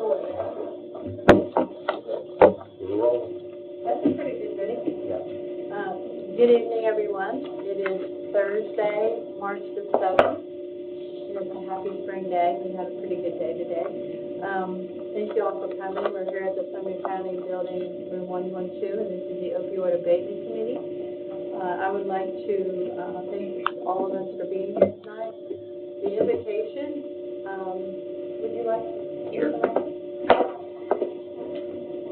That's a pretty good video. Good evening, everyone. It is Thursday, March the 7th. It is a happy spring day. We had a pretty good day today. Thank you all for coming. We're here at the Sumner County building, room 112, and this is the Opioid Abatement Committee. I would like to thank all of us for being here tonight. The invitation, would you like to? Sure.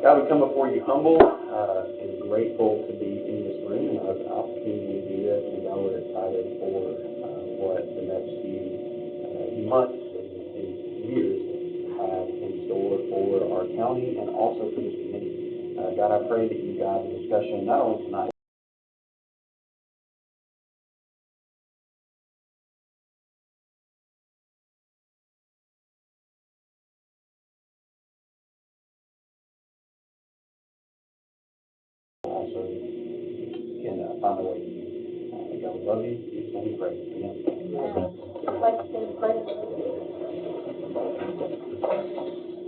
God, we come before you humble and grateful to be in this room and have the opportunity to do this. And God, we're excited for what the next few months and years have in store for our county and also for this committee. God, I pray that you guide the discussion not only tonight, so you can find a way to use it. God, we love you. We give you praise. Amen. Like to say the pledge?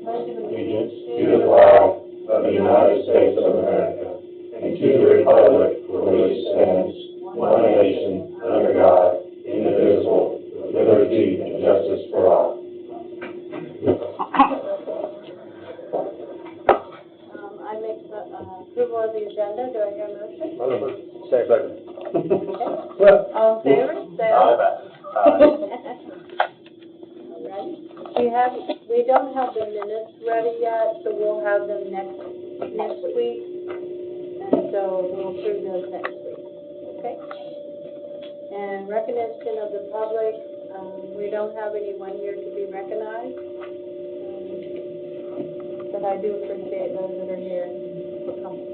Allegiance to the flag of the United States of America and to the republic for which it stands, one nation, under God, indivisible, with liberty and justice for all. I make the approval of the agenda. Do I hear a motion? Second. Okay. All in favor? Say aye. We don't have the minutes ready yet, so we'll have them next week, and so we'll approve those next week, okay? And recognition of the public, we don't have anyone here to be recognized, but I do appreciate those that are here for coming.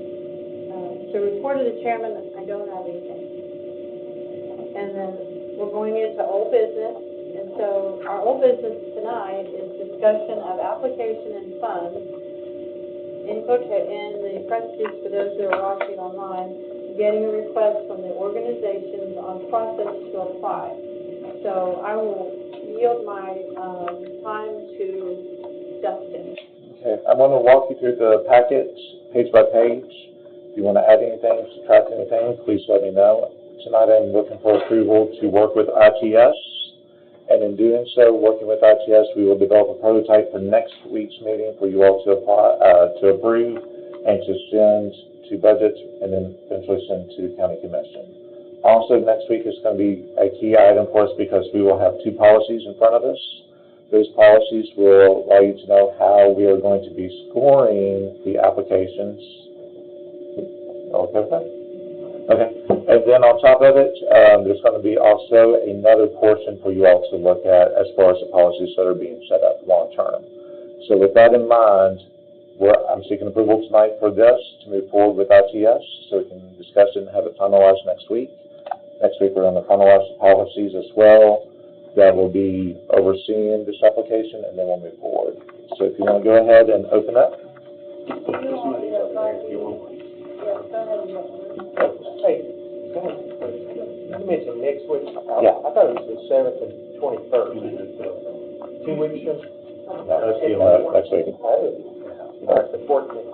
So report of the chairman, I don't have anything. And then we're going into old business. And so our old business tonight is discussion of application and funds. In the parentheses for those who are watching online, getting a request from the organizations on process to apply. So I will yield my time to Justin. Okay, I'm going to walk you through the packets page by page. If you want to add anything, subtract anything, please let me know. Tonight I'm looking for approval to work with ITS. And in doing so, working with ITS, we will develop a prototype for next week's meeting for you all to apply, to approve, and to send to budget, and then eventually send to county commission. Also, next week is going to be a key item for us because we will have two policies in front of us. Those policies will allow you to know how we are going to be scoring the applications. Okay with that? Okay. And then on top of it, there's going to be also another portion for you all to look at as far as the policies that are being set up long term. So with that in mind, I'm seeking approval tonight for this to move forward with ITS so we can discuss it and have it finalized next week. Next week we're going to finalize the policies as well that will be overseeing this application, and then we'll move forward. So if you want to go ahead and open up. Hey, go ahead. You mentioned next week. Yeah. I thought it was the 7th and 21st. 2 weeks from? No, let's do that next week. All right, the 14th.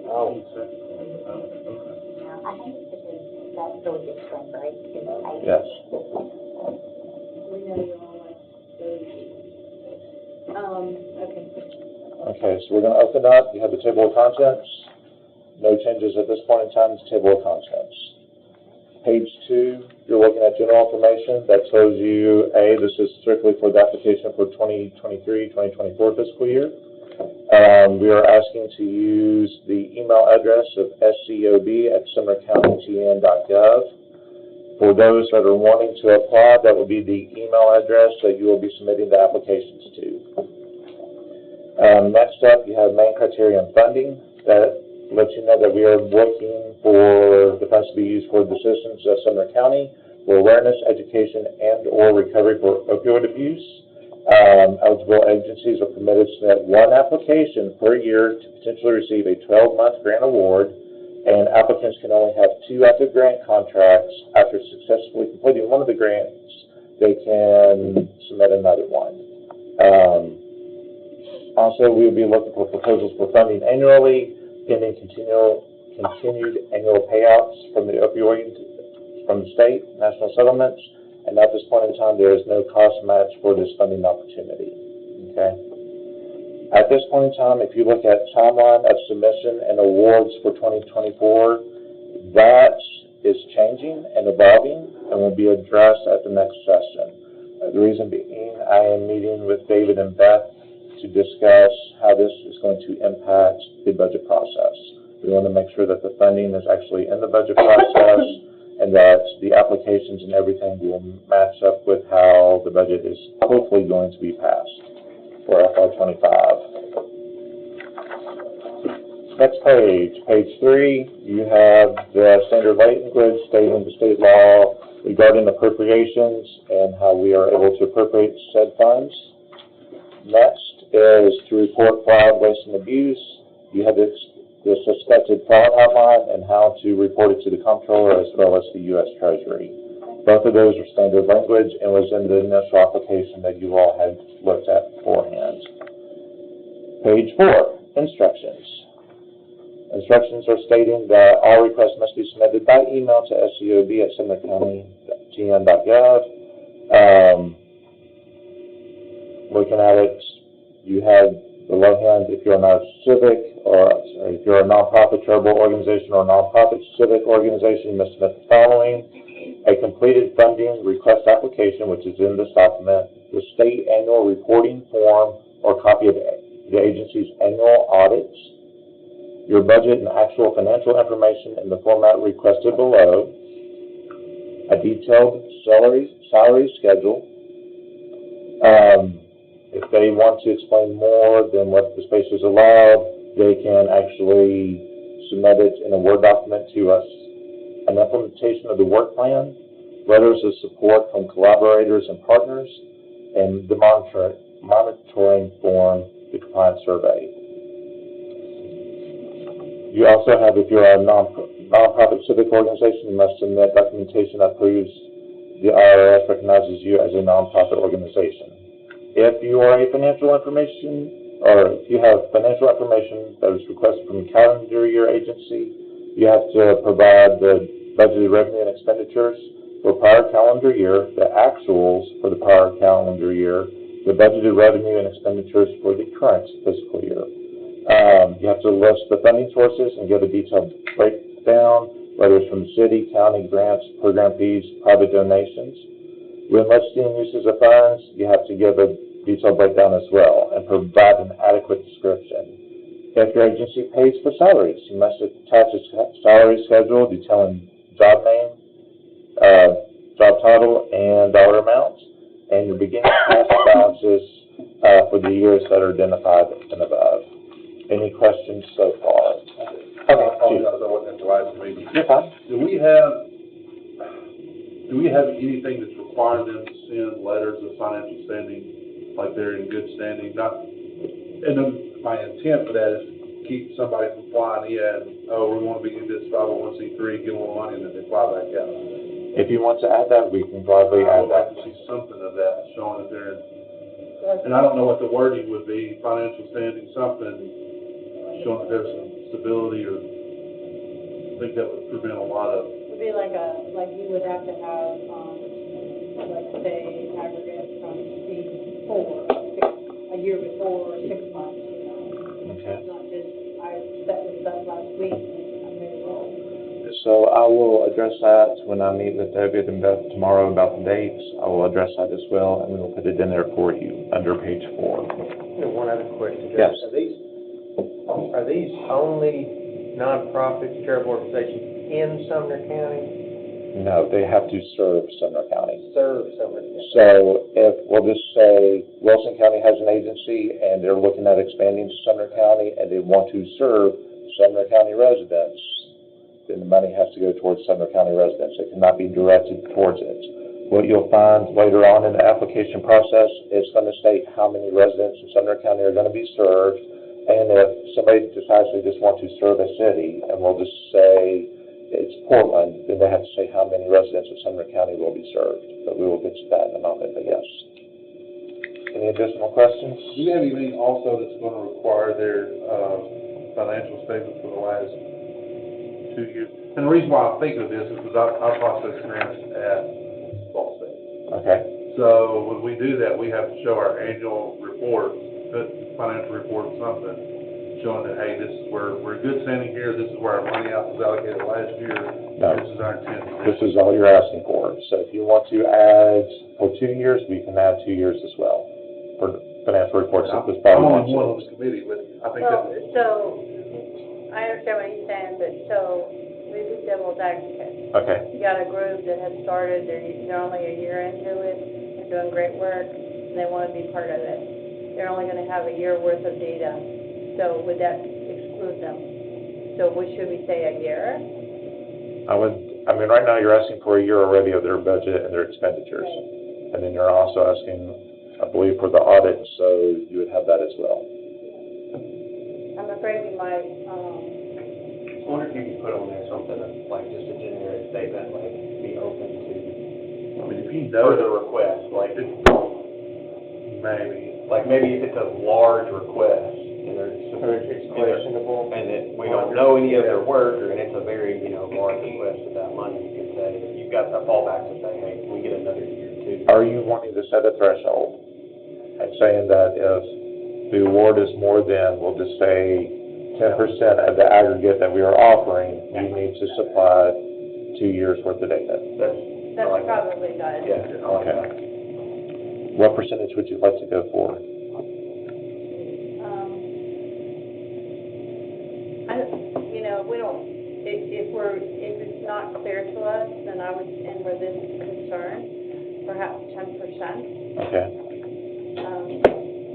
Oh. I think because that's really good spring break in the May. Yes. We know you all like those. Okay. Okay, so we're going to open up. You have the table of contents. No changes at this point in time to table of contents. Page 2, you're looking at general information. That tells you, this is strictly for the application for 2023-2024 fiscal year. We are asking to use the email address of scob@sumnercountyn.gov. For those that are wanting to apply, that will be the email address that you will be submitting the applications to. Next up, you have main criteria and funding. That lets you know that we are looking for the funds to be used for the citizens of Sumner County for awareness, education, and or recovery for opioid abuse. Eligible agencies are permitted to submit one application per year to potentially receive a 12-month grant award, and applicants can only have 2 active grant contracts after successfully completing one of the grants they can submit another one. Also, we will be looking for proposals for funding annually, pending continued annual payouts from the opioid, from the state, national settlements, and at this point in time, there is no cost match for this funding opportunity, okay? At this point in time, if you look at timeline of submission and awards for 2024, that is changing and evolving and will be addressed at the next session. The reason being, I am meeting with David and Beth to discuss how this is going to impact the budget process. We want to make sure that the funding is actually in the budget process and that the applications and everything will match up with how the budget is hopefully going to be passed for FY25. Next page, page 3, you have the standard language stating the state law regarding appropriations and how we are able to appropriate said funds. Next is to report fraud, waste, and abuse. You have the suspected fraud outline and how to report it to the comptroller as well as the U.S. Treasury. Both of those are standard language and was in the initial application that you all had looked at beforehand. Page 4, instructions. Instructions are stating that all requests must be submitted by email to SCOB@sumnercounty.gn.gov. Looking at it, you have below hand, if you're not a civic, if you're a nonprofit charitable organization or nonprofit civic organization, you must submit the following: a completed funding request application, which is in this document, the state annual reporting form or copy of the agency's annual audits, your budget and actual financial information in the format requested below, a detailed salary schedule. If they want to explain more than what the space is allowed, they can actually submit it in a Word document to us. An implementation of the work plan, letters of support from collaborators and partners, and the monitoring form, the compliance survey. You also have, if you're a nonprofit civic organization, you must submit documentation that proves the IRS recognizes you as a nonprofit organization. If you are a financial information, or if you have financial information that is requested from a calendar year agency, you have to provide the budgeted revenue and expenditures for prior calendar year, the actuals for the prior calendar year, the budgeted revenue and expenditures for the current fiscal year. You have to list the funding sources and give a detailed breakdown, whether it's from the city, county, grants, program fees, private donations. When listing uses of funds, you have to give a detailed breakdown as well and provide an adequate description. If your agency pays for salaries, you must attach a salary schedule detailing job name, job title, and dollar amount, and your beginning cash balances for the years that are identified and above. Any questions so far? I apologize, I wasn't at the last meeting. You're fine. Do we have anything that's requiring them to send letters of financial standing, like they're in good standing? And then my intent for that is to keep somebody from flying in, oh, we want to be in this 501c3, give them more money, and then they fly back out. If you want to add that, we can gladly I add would like that. to see something of that, showing that they're in, and I don't know what the wording would be, financial standing, something, showing that there's some stability, or I think that would prevent a lot of. It would be like you would have to have, like say, aggregate from a year before, 6 months, you know. Okay. It's not just, I set this up last week, I'm ready to roll. So I will address that when I meet with David and Beth tomorrow about the dates. I will address that as well, and we will put it in there for you under page 4. One other question. Yes. Are these only nonprofit charitable organizations in Sumner County? No, they have to serve Sumner County. Serve Sumner County. So if, we'll just say Wilson County has an agency and they're looking at expanding to Sumner County and they want to serve Sumner County residents, then the money has to go towards Sumner County residents. It cannot be directed towards it. What you'll find later on in the application process is going to state how many residents in Sumner County are going to be served. And if somebody decides they just want to serve a city, and we'll just say it's Portland, then they have to say how many residents of Sumner County will be served. But we will get to that in a moment, but yes. Any additional questions? Do you have anything also that's gonna require their, financial statements for the last 2 years? And the reason why I think of this is because I process grants at Ball State. Okay, So when we do that, we have to show our annual report, financial report or something, showing that, hey, this is where, we're good standing here, this is where our money out was allocated last year, No. this is our intent. this is all you're asking for. So if you want to add for 2 years, we can add 2 years as well for the financial reports that this body I'm wants. only one on the committee, but I think Well, that, so, I understand what you're saying, but so, we do devil's advocate. Okay, You got a group that has started, they're only a year into it, they're doing great work, and they want to be part of it. They're only gonna have a year worth of data, so would that exclude them? So should we say a year? I mean, right now you're asking for a year already of their budget and their expenditures. And then you're also asking, I believe, for the audit, so you would have that as well. I'm afraid we might, I wonder if you could put on there something like just a generic statement, like be open to I mean, if you know further the requests, like, maybe, maybe if it's a large request and it's questionable and that we don't know any of their work and it's a very, large request with that money, you could say, you've got a fallback to say, hey, can we get another year too? Are you wanting to set a threshold and saying that if the award is more than, we'll just say, 10% of the aggregate that we are offering, you need to supply 2 years worth of data? that's I like that. probably good. Yeah, I like that. What percentage would you like to go for? We don't, if it's not clear to us, then I would, and where this is concerned, perhaps 10%, Okay,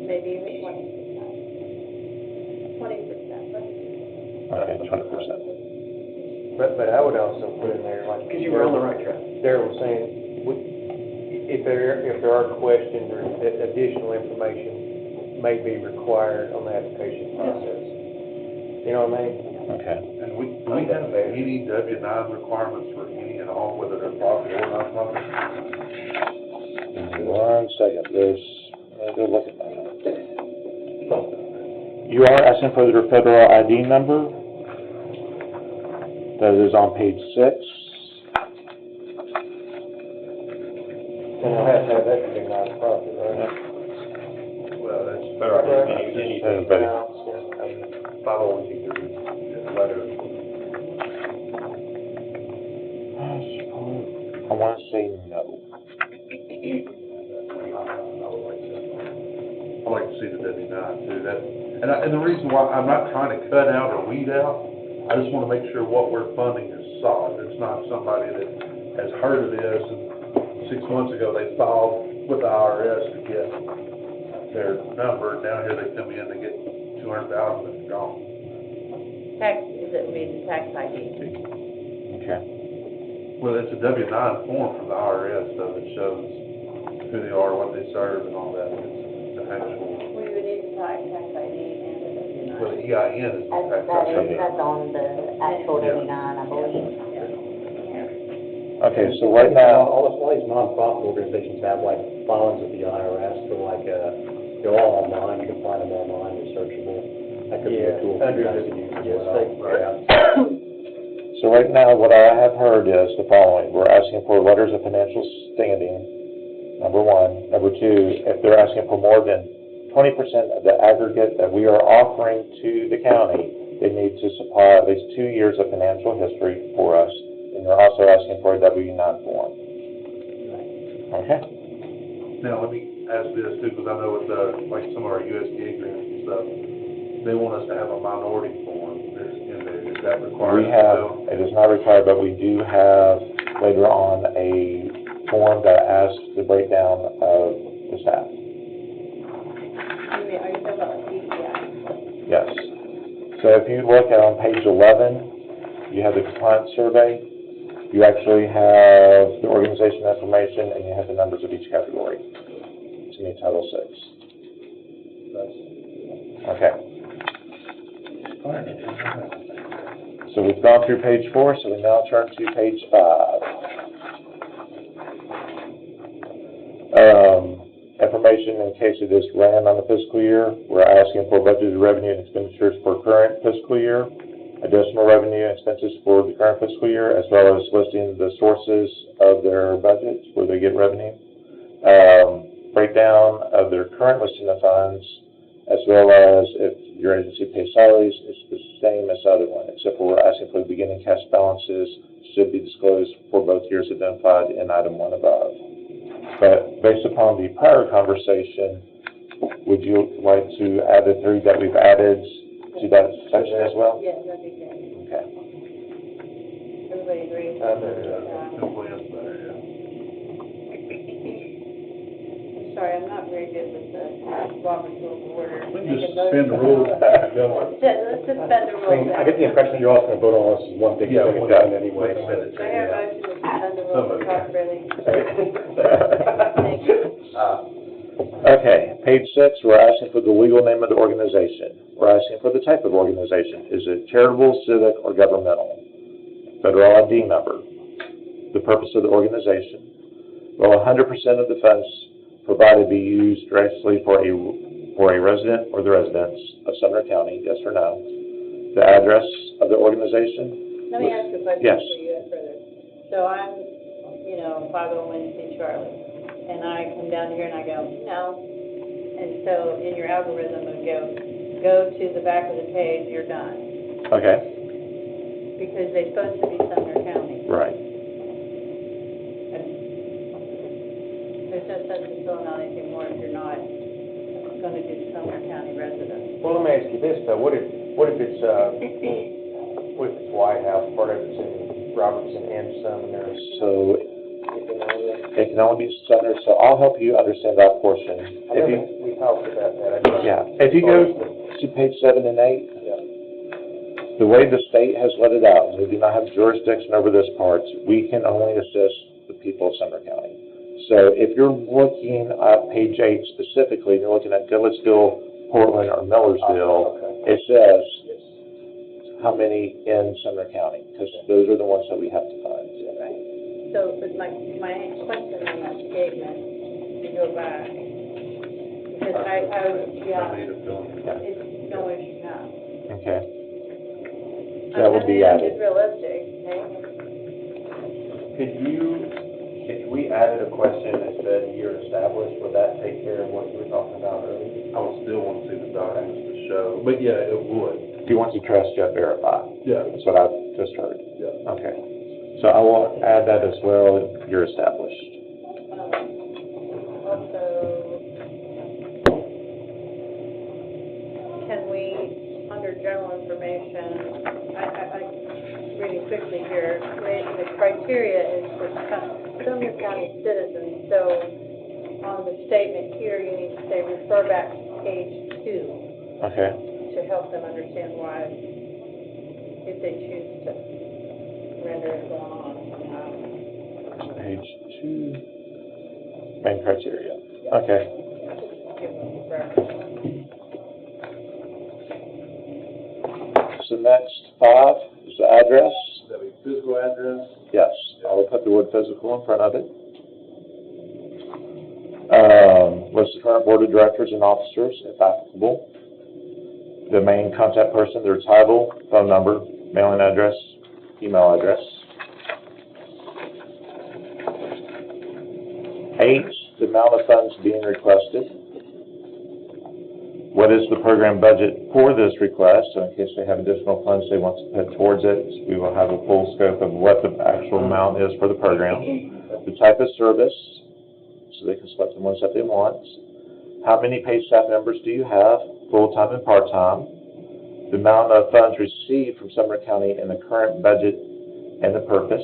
maybe even 20%. 20%, okay, 20%. But I would also put in there, like. Because you were on the right track. Darryl was saying, if there are questions or additional information may be required on the application process. You know what I mean? Okay. and we have any W-9 requirements for any and all, whether they're profit or non-profit? One second, let me go look at that. You are asking for your federal ID number. That is on page 6. And I'll have to have that to be non-profit, right? Well, that's Federal, Right. anything, Everybody. 501c3 letter. I want to say no. I like to see the W-9 too, and the reason why, I'm not trying to cut out or weed out, I just want to make sure what we're funding is solid. It's not somebody that has heard of this and 6 months ago they filed with the IRS to get their number, now here they come in, they get 200,000 and it's gone. it would be the tax ID. Okay. Well, it's a W-9 form from the IRS though that shows who they are, what they serve and all that. It's the actual, We would need the tax ID and the W-9. well, the EIN is the tax ID. That's on the actual W-9, I believe. Okay, so right now, All these nonprofit organizations have like filings with the IRS for like, they're all online, you can find them online, they're searchable. That could be a tool for you guys to use as well. so right now, what I have heard is the following. We're asking for letters of financial standing, number 1. Number 2, if they're asking for more than 20% of the aggregate that we are offering to the county, they need to supply at least 2 years of financial history for us. And they're also asking for a W-9 form. Okay? Now, let me ask this too, because I know with like some of our USDA grants and stuff, they want us to have a minority form. Is that required? We have, it is not required, but we do have later on a form that asks the breakdown of the staff. Are you talking about CPI? Yes. So if you look at on page 11, you have the compliance survey. You actually have the organization information and you have the numbers of each category to meet Title VI. Okay. So we've gone through page 4, so we now turn to page 5. Information in case it is ran on the fiscal year. We're asking for budgeted revenue and expenditures for current fiscal year, additional revenue and expenses for the current fiscal year, as well as listing the sources of their budgets where they get revenue. Breakdown of their current listing of funds, as well as if your agency pays salaries, it's the same as the other one, except for we're asking for the beginning cash balances should be disclosed for both years identified in item 1 above. But based upon the prior conversation, would you like to add the 3 that we've added to that section as well? Yeah, that'd be good. Okay. Everybody agrees? Simply is better, yeah. I'm sorry, I'm not very good with the Robert's Rules of Order. We can just suspend the rules. Let's suspend the rules. I get the impression you're all gonna vote on this as one big Yeah, thing we'll done do it. anyway. We'll send it Do to I hear a you. motion to suspend the rules and talk freely? Thank you. Okay, page 6, we're asking for the legal name of the organization. We're asking for the type of organization. Is it charitable, civic, or governmental? Federal ID number. The purpose of the organization. Will 100% of the funds provided be used directly for a resident or the residents of Sumner County, yes or no? The address of the organization? Let me ask you a question Yes. before you go further. So I'm, 501c Charlie, and I come down here and I go, no. And so in your algorithm it would go to the back of the page, you're done. Okay, Because they're supposed to be Sumner County. right. There's no sense in filling out anything more if you're not going to do Sumner County residents. Well, let me ask you this, though, what if it's White House, part of it's in Robertson and Sumner? So it can only be Sumner, so I'll help you understand that portion. I If know you, we talked about that. yeah, if you go to page 7 and 8, the way the state has let it out, we do not have jurisdiction over this part, we can only assist the people of Sumner County. So if you're looking at page 8 specifically, and you're looking at Goodlettsville, Portland, or Millersville, it says how many in Sumner County, because those are the ones that we have to find. So, but my question on that statement, to go back, because it's no issue now. Okay. That would be added. It's realistic, okay? If we added a question that said year established, would that take care of what you were talking about earlier? I would still want to see the documents to show, but yeah, it would. He wants to trust yet verify. Yeah. That's what I've just heard. Yeah. Okay. So I will add that as well, you're established. Also, can we, under general information, I reading quickly here, the criteria is for Sumner County citizens, so on the statement here, you need to say refer back to page 2 Okay. to help them understand why, if they choose to render it going on somehow. Page 2, main criteria. Okay. Give them reference. So next, 5 is the address. That'd be physical address. Yes, I will put the word physical in front of it. List the current board of directors and officers, if applicable. The main contact person, their title, phone number, mailing address, email address. 8, the amount of funds being requested. What is the program budget for this request? So in case they have additional funds they want to put towards it, we will have a full scope of what the actual amount is for the program. The type of service, so they can select the ones that they want. How many paid staff members do you have, full-time and part-time? The amount of funds received from Sumner County in the current budget and the purpose.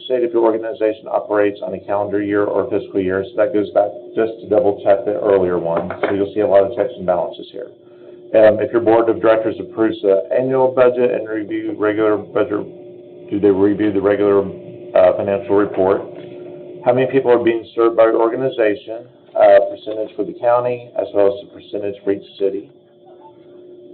State if your organization operates on a calendar year or fiscal year, so that goes back just to double check the earlier one, so you'll see a lot of checks and balances here. If your board of directors approves the annual budget and review regular budget, do they review the regular financial report? How many people are being served by your organization, percentage for the county, as well as the percentage for each city.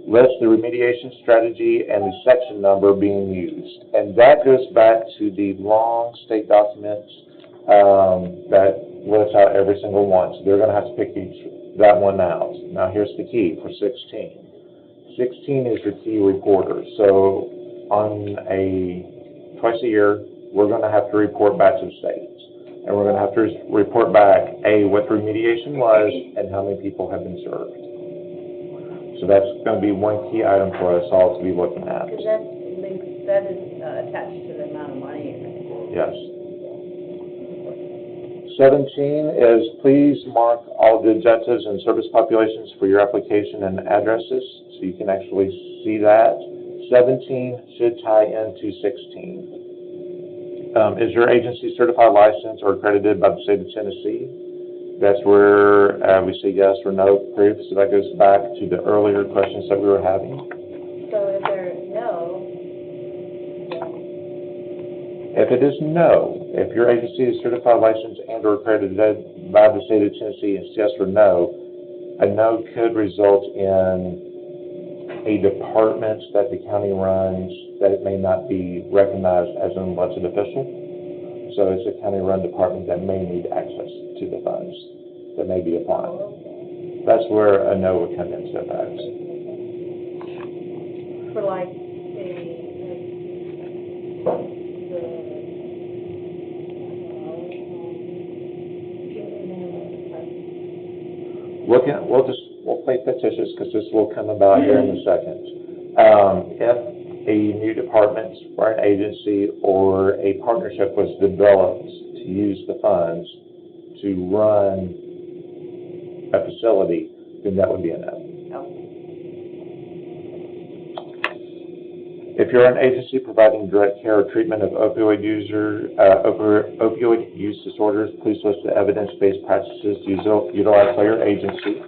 lists the remediation strategy and the section number being used. And that goes back to the long state documents that lists out every single one. So they're going to have to pick that one out. Now here's the key for 16. 16 is your key reporter. So on twice a year, we're going to have to report back to the state. And we're going to have to report back, what the remediation was and how many people have been served. So that's going to be one key item for us all to be looking at. Because that is attached to the amount of money. Yes. 17 is please mark all the objectives and service populations for your application and addresses, so you can actually see that. 17 should tie into 16. Is your agency certified, licensed, or accredited by the state of Tennessee? That's where we say yes or no proof, so that goes back to the earlier questions that we were having. So if they're no, If it is no, if your agency is certified, licensed, and or accredited by the state of Tennessee, it's yes or no, a no could result in a department that the county runs that it may not be recognized as an elected official. So it's a county-run department that may need access to the funds that may be applying. That's where a no would come into effect. for like We'll play fictitious because this will come about here in a second. If a new department or an agency or a partnership was developed to use the funds to run a facility, then that would be a no. If you're an agency providing direct care or treatment of opioid use disorders, please list the evidence-based practices utilized by your agency.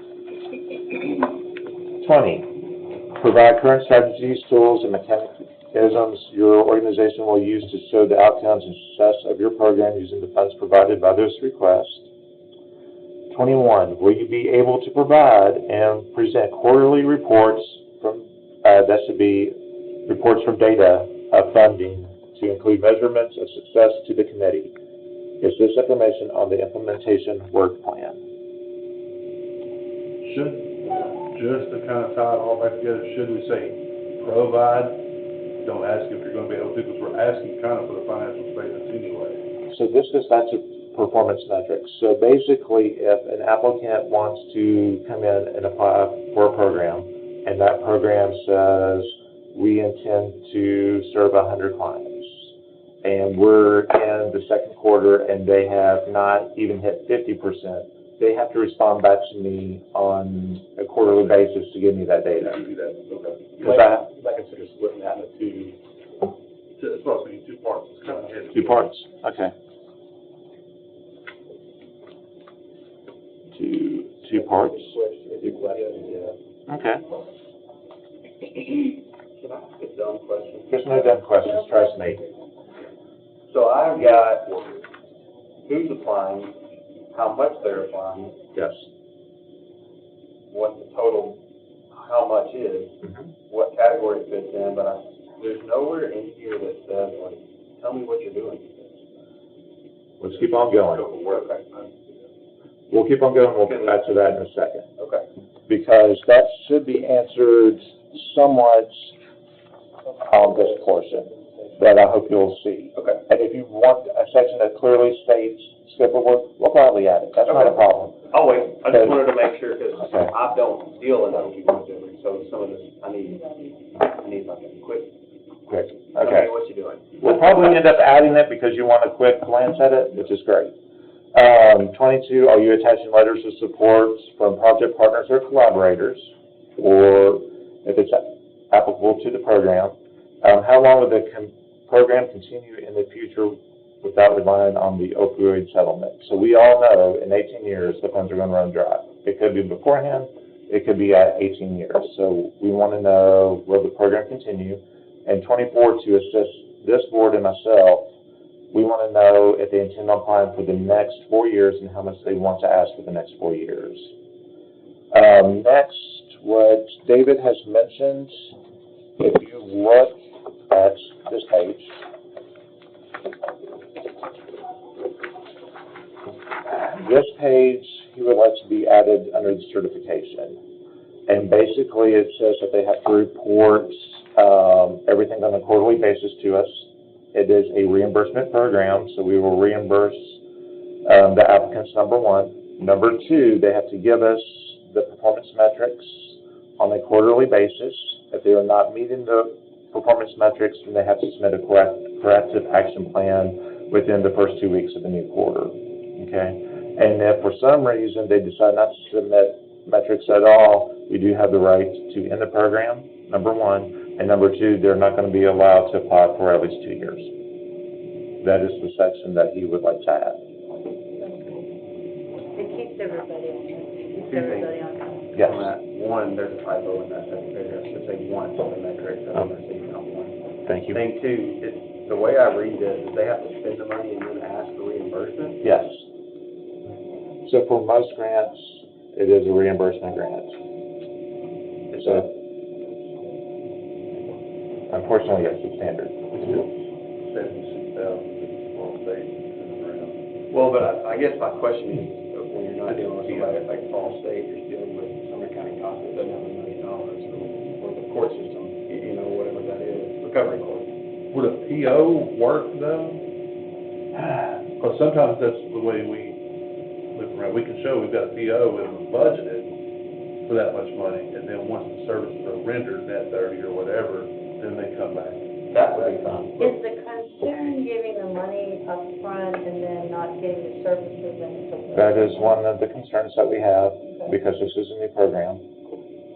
20, provide current strategies, tools, and mechanisms your organization will use to show the outcomes and success of your program using the funds provided by this request. 21, will you be able to provide and present quarterly reports that should be reports from data of funding to include measurements of success to the committee? Is this information on the implementation work plan? Just to kind of tie it all back together, should we say provide? Don't ask if you're going to be able to, because we're asking kind of for the financial statements anyway. So this goes back to performance metrics. So basically, if an applicant wants to come in and apply for a program, and that program says, we intend to serve 100 clients, and we're in the second quarter and they have not even hit 50%, they have to respond back to me on a quarterly basis to give me that data. You do that, okay. You might consider splitting that into two. It's supposed to be two parts. It's kind of heavy. Two parts, okay. Two parts. Okay. Can I ask a dumb question? There's no dumb questions, trust me. So I've got who's applying, how much they're applying, Yes. what the total, how much is, what category it fits in, but there's nowhere in here that says, like, tell me what you're doing. Let's keep on going. Okay. We'll keep on going, we'll get back to that in a second. Okay. Because that should be answered somewhat on this portion that I hope you'll see. Okay. And if you want a section that clearly states scope of work, we'll gladly add it. That's not a problem. Oh, wait, I just wanted to make sure, because Okay. I don't deal in opioid delivery, so some of this, I need like a quick, Great. tell Okay. me what you're doing. We'll probably end up adding it because you want a quick glance at it, which is great. 22, are you attaching letters of support from project partners or collaborators, or if it's applicable to the program? How long will the program continue in the future without relying on the opioid settlement? So we all know in 18 years the funds are going to run dry. It could be beforehand, it could be at 18 years. So we want to know, will the program continue? And 24, to assist this board and myself, we want to know if they intend on applying for the next 4 years and how much they want to ask for the next 4 years. Next, what David has mentioned, if you look at this page, this page, he would like to be added under the certification. And basically, it says that they have to report everything on a quarterly basis to us. It is a reimbursement program, so we will reimburse the applicants, number one. Number two, they have to give us the performance metrics on a quarterly basis. If they are not meeting the performance metrics, then they have to submit a corrective action plan within the first 2 weeks of the new quarter, okay? And if for some reason they decide not to submit metrics at all, we do have the right to end the program, number one. And number two, they're not going to be allowed to apply for at least 2 years. That is the section that he would like to add. It keeps everybody on, track. Yes. On that one, there's a typo in that second paragraph, it should say once on the metric, not one. Thank you. Thing two, the way I read this, is they have to spend the money and then ask for reimbursement? Yes. So for most grants, it is a reimbursement grant. So, unfortunately, yes, it's standard. Well, but I guess my question is, when you're not dealing with somebody like Fall State, you're dealing with Sumner County cops that doesn't have $1 million, or the court system, you know, whatever that is, recovery court. Would a PO work though? Because sometimes that's the way we look around. We can show we've got a PO and we budgeted for that much money, and then once the services are rendered, net 30 or whatever, then they come back. That would be fine. Is the concern giving the money up front and then not getting the services until? That is one of the concerns that we have, because this is a new program.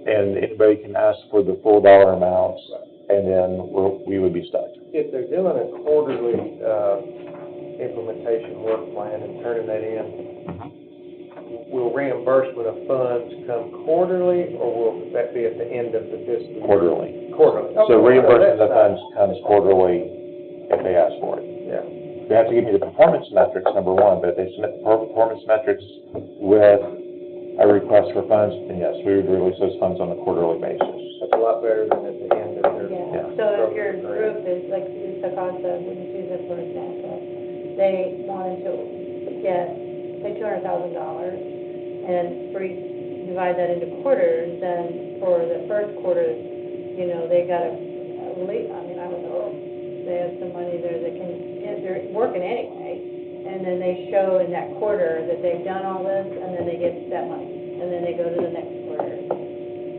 And anybody can ask for the full dollar amounts, and then we would be stuck. If they're doing a quarterly, implementation work plan and turning that in, will reimbursement of funds come quarterly, or will that be at the end of the fiscal year? Quarterly. Quarterly. So Okay. reimbursement of That's funds comes quarterly if they ask for it. Yeah. They have to give me the performance metrics, number one, but if they submit performance metrics with a request for funds, then yes, we would release those funds on a quarterly basis. That's a lot better than at the end of their. Yeah, so if your group is, like, Sakasa, we just use it for example, they wanted to get, say, $200,000, and divide that into quarters, then for the first quarter, you know, they got I don't know, they have some money there that can, they're working anyway, and then they show in that quarter that they've done all this, and then they get that money, and then they go to the next quarter.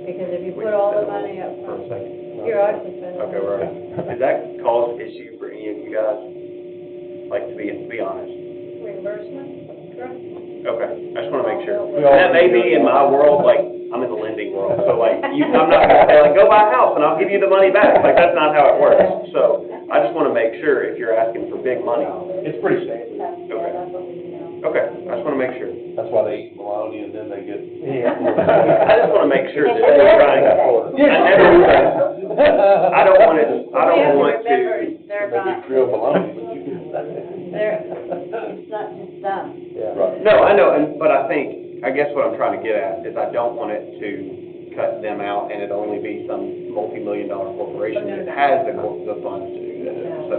Because if you put all the money up For a front, second. you're actually spending. Okay, right. Does that cause an issue for any of you guys? Like, to be honest? Reimbursement, correct? Okay, I just want to make sure. And that may be in my world, like, I'm in the lending world, so like, I'm not gonna say like, go buy a house and I'll give you the money back. Like, that's not how it works. So, I just want to make sure if you're asking for big money. It's pretty standard. Okay. Okay, I just want to make sure. That's why they eat bologna and then they get. I just want to make sure that they're trying to. I don't want to. Remember, they're They not, get grilled bologna, but you can. it's not just them. Yeah. Right. No, I know, but I guess what I'm trying to get at is I don't want it to cut them out and it only be some multi-million-dollar corporation that has the funds to do that. So,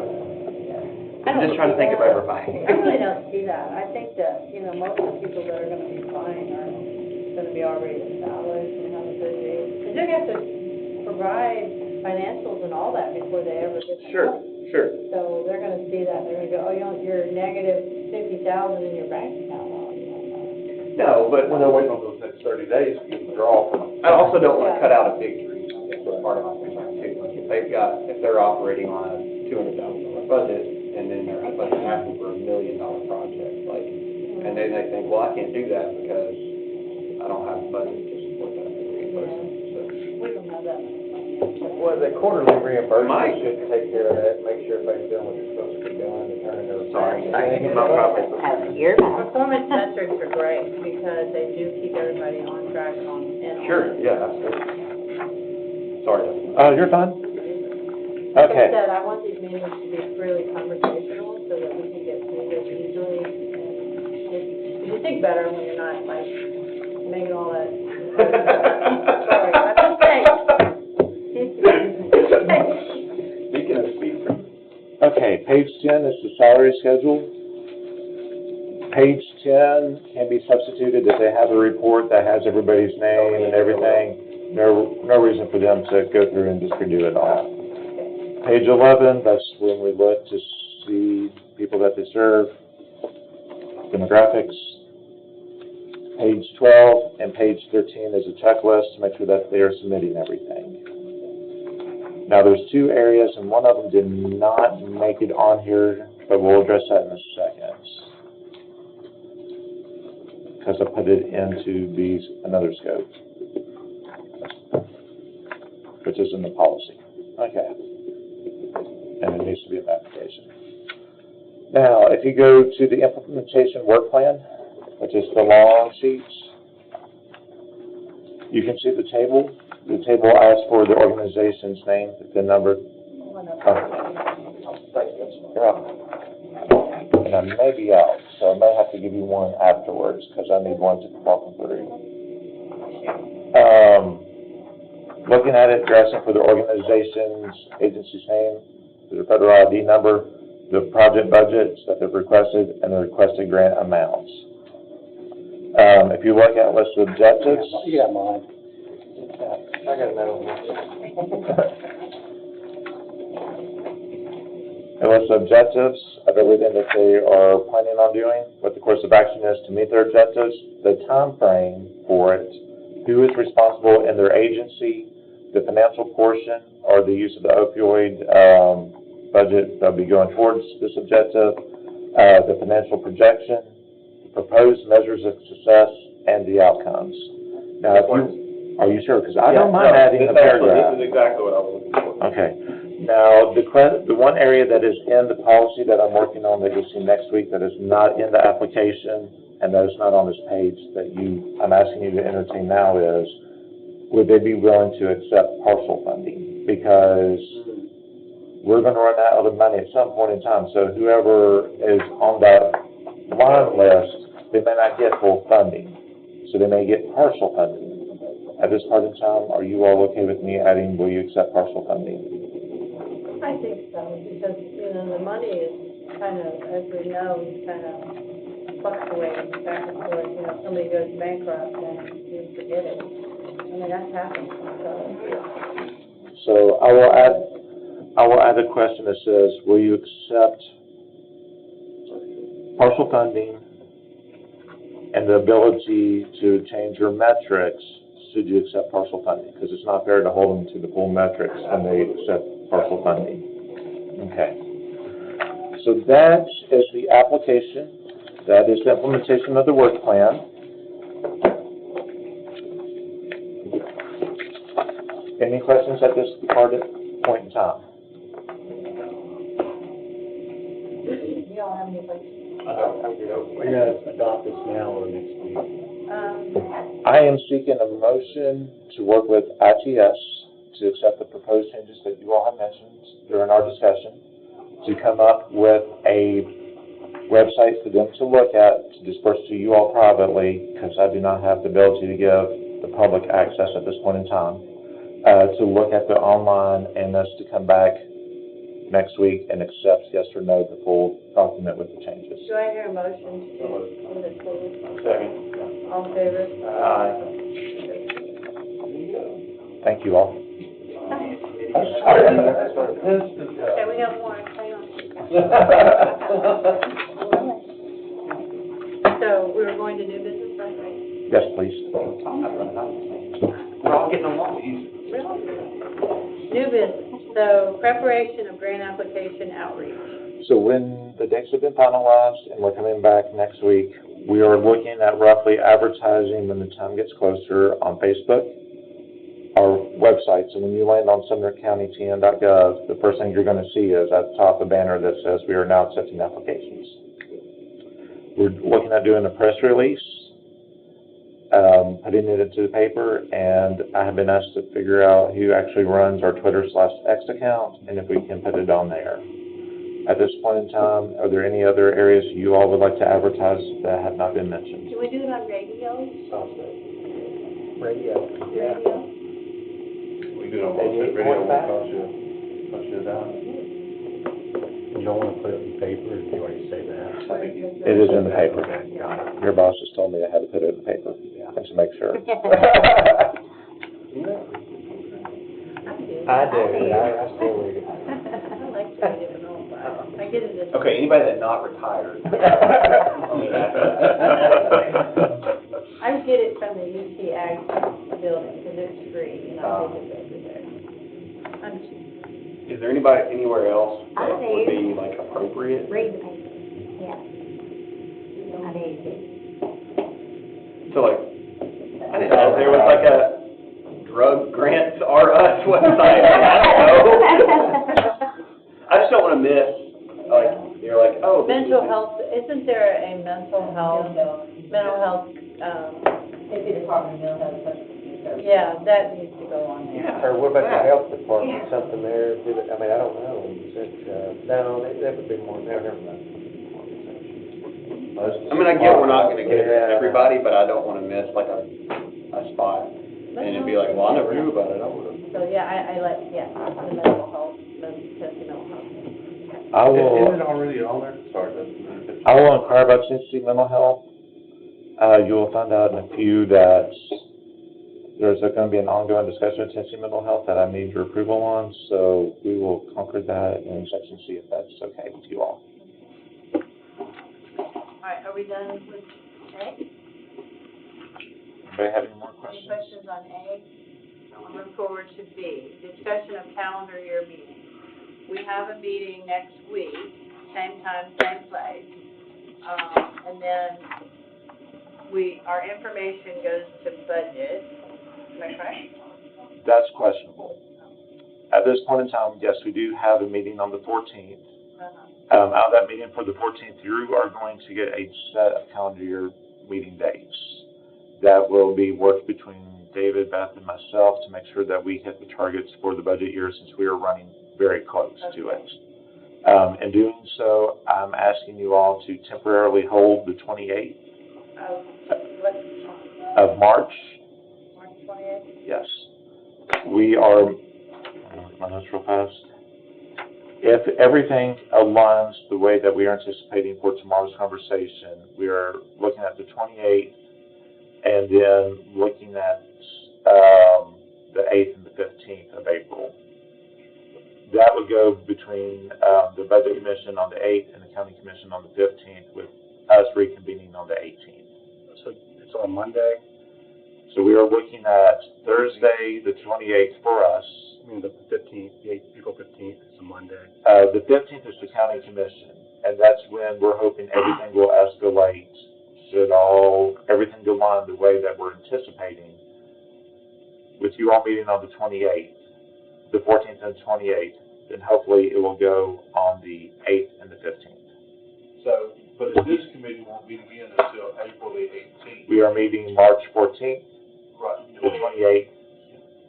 I'm just trying to think of everybody. I really don't see that. I think that, you know, most of the people that are gonna be applying are gonna be already established and have a good base. Because they're gonna have to provide financials and all that before they ever get the Sure, money. sure. So they're gonna see that, they're gonna go, oh, you're negative 50,000 in your bank account. No, but When they're waiting on those next 30 days to get the draw from. I also don't want to cut out a big tree. I guess that's part of my concern too. Like if they're operating on a $200,000 budget and then they're asking for $1 million project, like, and then they think, well, I can't do that because I don't have the budget to support that reimbursement. So, We don't have that much money. Well, the quarterly reimbursement Mike. should take care of that, make sure everybody's doing what they're supposed to be doing, and turning their. Sorry. Thing. My problem. Have a year back. Performance metrics are great because they do keep everybody on track Sure, yeah, absolutely. Sorry. You're fine. Like Okay. I said, I want these meetings to be really conversational so that we can get through this easily. And you think better when you're not like making all that. Sorry. page 10 is the salary schedule. Page 10 can be substituted if they have a report that has everybody's name and everything. No reason for them to go through and just redo it all. Page 11, that's when we look to see people that they serve, demographics. Page 12 and page 13 is a checklist to make sure that they are submitting everything. Now, there's two areas, and one of them did not make it on here, but we'll address that in a second, because I put it into another scope, which is in the policy. Okay. And it needs to be an application. Now, if you go to the implementation work plan, which is the long sheets, you can see the table. The table asks for the organization's name, the number. And I may be out, so I may have to give you one afterwards, because I need one to walk through. Looking at it, you're asking for the organization's agency's name, the federal ID number, the project budgets that they've requested, and the requested grant amounts. If you look at list of objectives. You got mine. I got another one. A list of objectives of everything that they are planning on doing, what the course of action is to meet their objectives, the time frame for it, who is responsible in their agency, the financial portion, or the use of the opioid budget that will be going towards this objective, the financial projection, proposed measures of success, and the outcomes. Now, are you sure? Because I don't mind adding a paragraph. This is exactly what I was looking for. Okay. Now, the one area that is in the policy that I'm working on that you'll see next week that is not in the application and that is not on this page that I'm asking you to entertain now is, would they be willing to accept partial funding? Because we're going to run out of money at some point in time. So whoever is on that line list, they may not get full funding. So they may get partial funding. At this part in time, are you all okay with me adding, will you accept partial funding? I think so, because, the money is kind of, as we know, is kind of fluctuating back and forth. Somebody goes bankrupt and you forget it. That's happened, So I will add a question that says, will you accept partial funding and the ability to change your metrics should you accept partial funding? Because it's not fair to hold them to the full metrics when they accept partial funding. Okay. So that is the application. That is the implementation of the work plan. Any questions at this point in time? You don't have any questions? We're going to adopt this now or next week? I am seeking a motion to work with ITS to accept the proposed changes that you all have mentioned during our discussion, to come up with a website for them to look at, to disperse to you all privately, because I do not have the ability to give the public access at this point in time, to look at the online and us to come back next week and accept, yes or no, the full document with the changes. Do I hear a motion to move it forward? Second. All in favor? Aye. Thank you all. Okay, we got more, hang on. So, we were going to new business, right? Yes, please. We're all getting along. New business, so preparation of grant application outreach. So when the dates have been finalized and we're coming back next week, we are looking at roughly advertising when the time gets closer on Facebook, our website. So when you land on sumnercountykn.gov, the first thing you're going to see is at the top a banner that says we are now accepting applications. We're looking at doing a press release, putting it into the paper, and I have been asked to figure out who actually runs our Twitter/X account and if we can put it on there. At this point in time, are there any other areas you all would like to advertise that have not been mentioned? Do we do it on radio? Radio. Radio? We do it on bullshit radio, we punch you down. You don't want to put it in paper, if you already say that. It is in the paper. Okay, got it. Your boss just told me I had to put it in the paper, Yeah. just to make sure. I do, I still read it. I like to read it, but I get it this. Okay, anybody that's not retired. I get it from the UT Ag building, because it's free, and I take it over there. I'm cheap. Is there anybody anywhere else that I would do. be like appropriate? Read the paper, yeah. I do. So like, I didn't know if there was like a drug grants R Us website, I don't know. I just don't wanna miss, like, you're like, oh. this is- Mental health, isn't there a mental health, Maybe the Department of Mental Health Services. yeah, that needs to go on there. Yeah. Or what about the health department, something there, I mean, I don't know, no, that would be more, never mind. I mean, I get we're not gonna get it to everybody, but I don't wanna miss like a spot. And it'd be like, well, I never knew about it, I would've. So, yeah, I like, yeah, the mental health, the mental health. I will, Isn't it already on there? Sorry, that's. I will inquire about Tennessee mental health. You will find out in a few that there's going to be an ongoing discussion of Tennessee mental health that I need your approval on, so we will conquer that in section C if that's okay with you all. All right, are we done with A? Anybody have any more Any questions? questions on A? I'll move forward to B, discussion of calendar year meeting. We have a meeting next week, same time, same place. And then our information goes to budget, am I correct? That's questionable. At this point in time, yes, we do have a meeting on the 14th. Out of that meeting for the 14th, you are going to get a set of calendar year meeting dates. That will be worked between David, Beth, and myself to make sure that we hit the targets for the budget year since we are running very close to it. In doing so, I'm asking you all to temporarily hold the 28th of March. March 28th? Yes. We are, my notes real fast. If everything aligns the way that we are anticipating for tomorrow's conversation, we are looking at the 28th and then looking at the 8th and the 15th of April. That would go between the Budget Commission on the 8th and the County Commission on the 15th, with us reconvening on the 18th. So it's on Monday, So we are looking at Thursday, the 28th for us. I mean, the 15th, April 15th is a Monday. The 15th is the County Commission, and that's when we're hoping everything will escalate. Should everything go on the way that we're anticipating, with you all meeting on the 28th, the 14th and 28th, then hopefully it will go on the 8th and the 15th. So, but this committee won't meet again until April the 18th. We are meeting March 14th, Right. the 28th,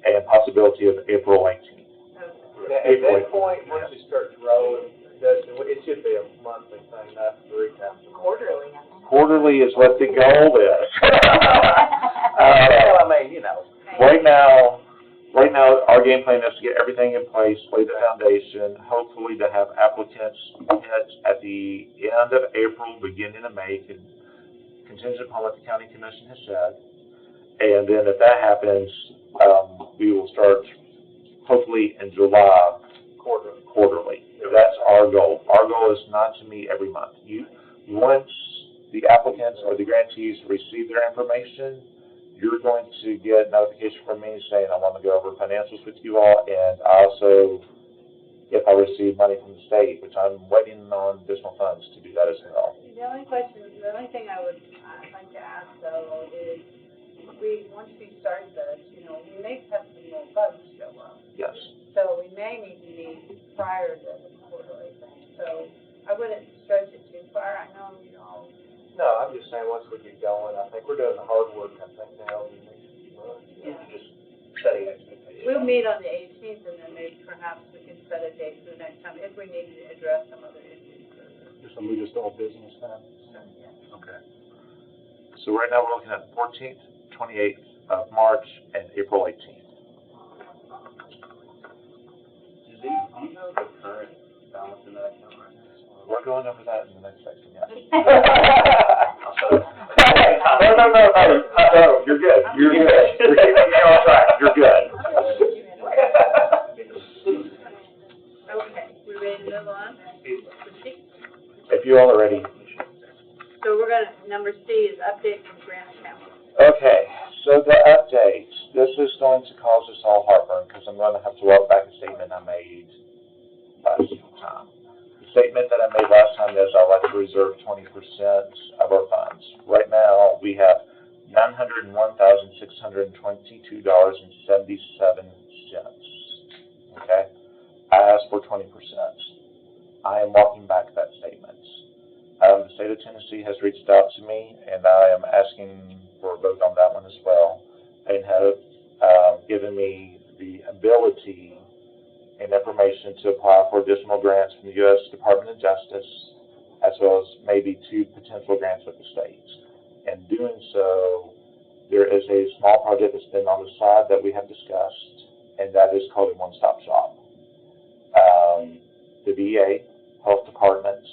and possibility of April 18th. Now, at that point, once it starts rolling, it should be a monthly thing, not 3 times a month. Quarterly, I think. Quarterly is what the goal is. Well, I mean, you know. Right now, our game plan is to get everything in place, lay the foundation, hopefully to have applicants hit at the end of April, beginning of May, contingent upon what the county commission has said. And then if that happens, we will start hopefully in July. Quarterly. That's our goal. Our goal is not to meet every month. Once the applicants or the grantees receive their information, you're going to get notification from me saying I want to go over financials with you all, and also if I receive money from the state, which I'm waiting on additional funds to do that as well. The only thing I'd like to ask though is, once we start this, we may have some more bugs show up. Yes. So we may need to meet prior to the quarterly thing. So I wouldn't stretch it too far. I know, No, I'm just saying, once we get going, I think we're doing the hard work, I think, now in the next few months. Just setting expectations. we'll meet on the 18th, and then maybe perhaps we can set a date for the next time if we need to address some other issues. So we just all business then? Yeah. Okay. So right now we're looking at the 14th, 28th of March, and April 18th. Do you know the current balance in that account right now? we're going over that in the next section, yeah. No, you're good, you're good. You're keeping me on track, you're good. Okay, we ready to move on? If you all are ready. So we're gonna, number C is update from grant account. Okay, so the update, this is going to cause us all heartburn, because I'm going to have to walk back a statement I made last time. The statement that I made last time is I like to reserve 20% of our funds. Right now, we have $901,622.77. Okay? I asked for 20%. I am walking back that statement. The state of Tennessee has reached out to me, and I am asking for a vote on that one as well, and have given me the ability and information to apply for additional grants from the U.S. Department of Justice, as well as maybe 2 potential grants with the state. In doing so, there is a small project that's been on the side that we have discussed, and that is called a one-stop shop. The VA, health departments,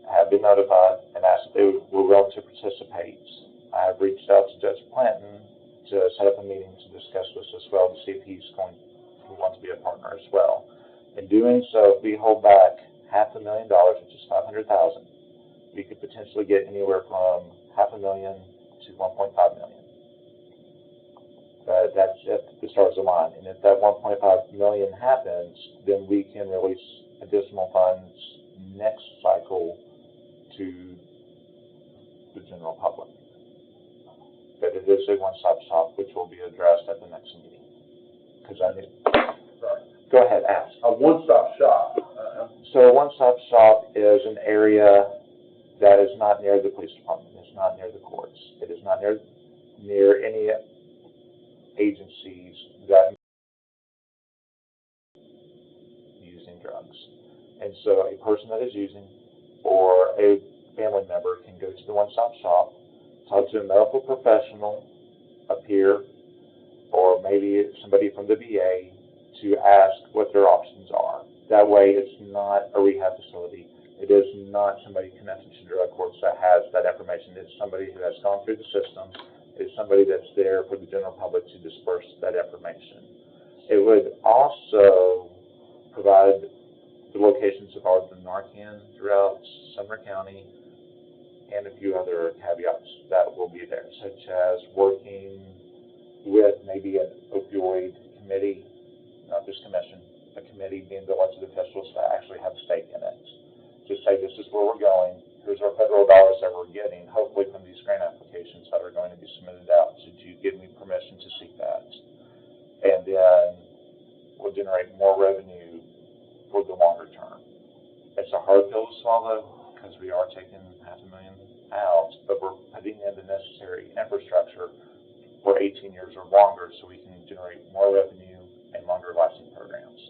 have been notified and asked if they were willing to participate. I have reached out to Judge Clanton to set up a meeting to discuss this as well, to see if he's going to want to be a partner as well. In doing so, if we hold back $500,000, which is $500,000, we could potentially get anywhere from $500,000 to $1.5 million. But that's if the stars align. And if that $1.5 million happens, then we can release additional funds next cycle to the general public. But it is a one-stop shop, which will be addressed at the next meeting. Because I need. Sorry. Go ahead, ask. A one-stop shop. So a one-stop shop is an area that is not near the police department. It's not near the courts. It is not near any agencies that using drugs. And so a person that is using, or a family member, can go to the one-stop shop, talk to a medical professional up here, or maybe somebody from the VA, to ask what their options are. That way it's not a rehab facility. It is not somebody connected to drug courts that has that information. It's somebody who has gone through the system. It's somebody that's there for the general public to disperse that information. It would also provide the locations of all the Narcan throughout Sumner County, and a few other caveats that will be there, such as working with maybe an opioid committee, not this commission, a committee being the elected officials that actually have a stake in it. To say, this is where we're going, here's our federal dollars that we're getting, hopefully from these grant applications that are going to be submitted out. Should you give me permission to seek that? And then we'll generate more revenue for the longer term. It's a hard pill to swallow, because we are taking $500,000 out, but we're putting in the necessary infrastructure for 18 years or longer, so we can generate more revenue and longer lasting programs.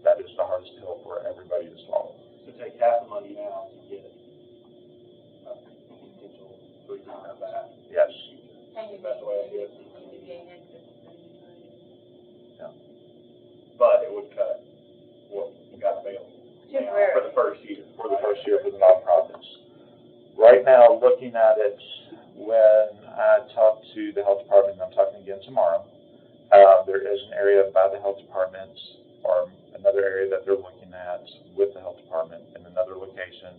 That is the hardest pill for everybody to swallow. So take half the money now to get a potential 3 times that. Yes. That's the way I do it. Yeah. But it would cut what you got available for the first year. For the first year for the nonprofits. Right now, looking at it, when I talk to the health department, and I'm talking again tomorrow, there is an area by the health department, or another area that they're looking at with the health department in another location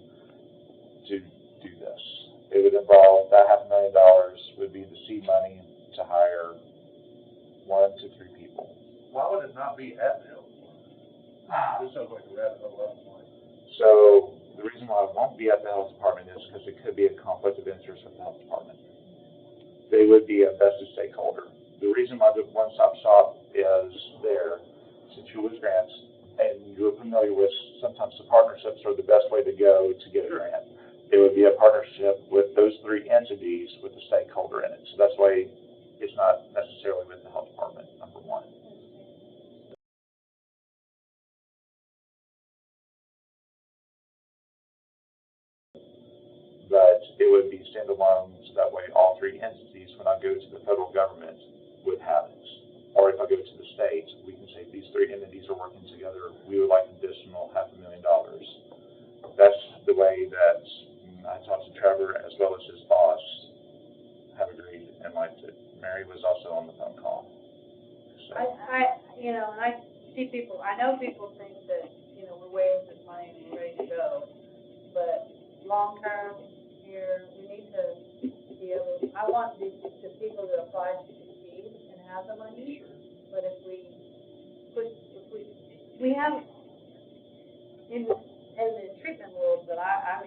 to do this. It would involve that $500,000 would be the seed money to hire 1 to 3 people. Why would it not be at the health department? This sounds like a rabbit hole. So the reason why it won't be at the health department is because it could be a conflict of interest with the health department. They would be a vested stakeholder. The reason why the one-stop shop is there, since you lose grants, and you're familiar with, sometimes the partnerships are the best way to go to get a grant. It would be a partnership with those 3 entities with a stakeholder in it. So that's why it's not necessarily with the health department, number 1. But it would be standalone, so that way all 3 entities, when I go to the federal government, would have it. Or if I go to the state, we can say these 3 entities are working together. We would like an additional $500,000 way that I talked to Trevor as well as his boss have agreed and liked it. Mary was also on the phone call. So. And I see people, I know people think that, we're way into the money and we're ready to go. But long term here, we need to be able, I want the people that apply to succeed and have the money. But if we have, in the treatment world, but I've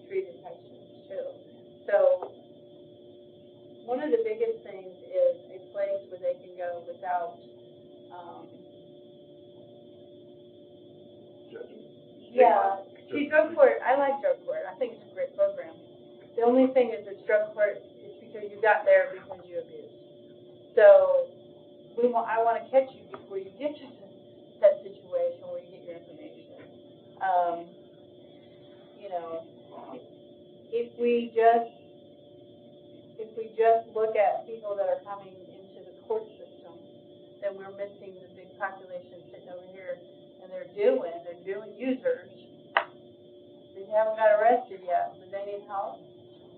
treated patients too. So one of the biggest things is a place where they can go without, drug court, I like drug court. I think it's a great program. The only thing is that drug court is because you got there because you abused. So I want to catch you before you get to that situation where you get your information. If we just look at people that are coming into the court system, then we're missing the big population sitting over here, and they're doing users. They haven't got arrested yet, but they need help.